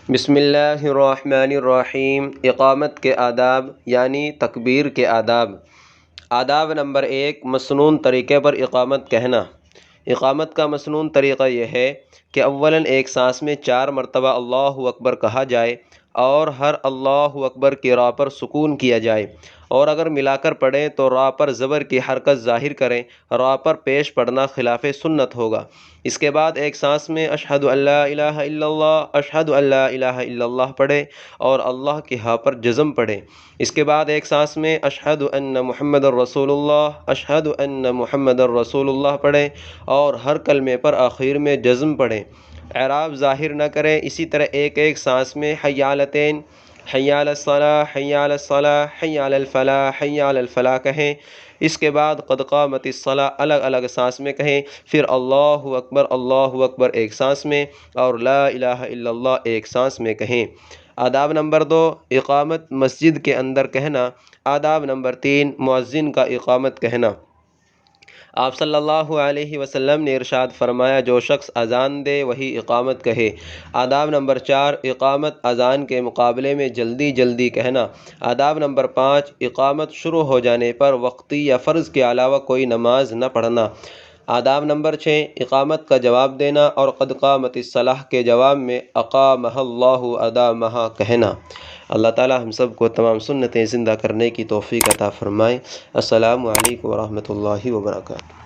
بسم اللہ الرحمن الرحیم۔ اقامت کے آداب یعنی تکبیر کے آداب۔ آداب نمبر 1، مسنون طریقے پر اقامت کہنا۔ اقامت کا مسنون طریقہ یہ ہے کہ اولاً ایک سانس میں 4 مرتبہ اللہ اکبر کہا جائے اور ہر اللہ اکبر کی راء پر سکون کیا جائے، اور اگر ملا کر پڑھیں تو راء پر زبر کی حرکت ظاہر کریں، راء پر پیش پڑھنا خلاف سنت ہوگا۔ اس کے بعد ایک سانس میں اشہد ان لا الہ الا اللہ، اشہد ان لا الہ الا اللہ پڑھیں اور اللہ کی ہاء پر جزم پڑھیں۔ اس کے بعد ایک سانس میں اشہد ان محمد الرسول اللہ، اشہد ان محمد الرسول اللہ پڑھیں اور ہر کلمے پر آخر میں جزم پڑھیں، اعراب ظاہر نہ کریں۔ اسی طرح ایک ایک سانس میں حی علتین، حی علی الصلاۃ، حی علی الصلاۃ، حی علی الفلاح، حی علی الفلاح کہیں۔ اس کے بعد قد قامت الصلاۃ الگ الگ سانس میں کہیں، پھر اللہ اکبر ایک سانس میں اور لا الہ الا اللہ ایک سانس میں کہیں۔ آداب نمبر 2، اقامت مسجد کے اندر کہنا۔ آداب نمبر 3، مؤذن کا اقامت کہنا۔ آپ صلی اللہ علیہ وسلم نے ارشاد فرمایا، جو شخص اذان دے وہی اقامت کہے۔ آداب نمبر 4، اقامت اذان کے مقابلے میں جلدی جلدی کہنا۔ آداب نمبر 5، اقامت شروع ہو جانے پر وقتی یا فرض کے علاوہ کوئی نماز نہ پڑھنا۔ آداب نمبر 6، اقامت کا جواب دینا اور قد قامت الصلاۃ کے جواب میں اقامہ اللہ ادامہ کہنا۔ اللہ تعالی ہم سب کو تمام سنتیں زندہ کرنے کی توفیق عطا فرمائے۔ السلام علیکم ورحمۃ اللہ وبرکاتہ۔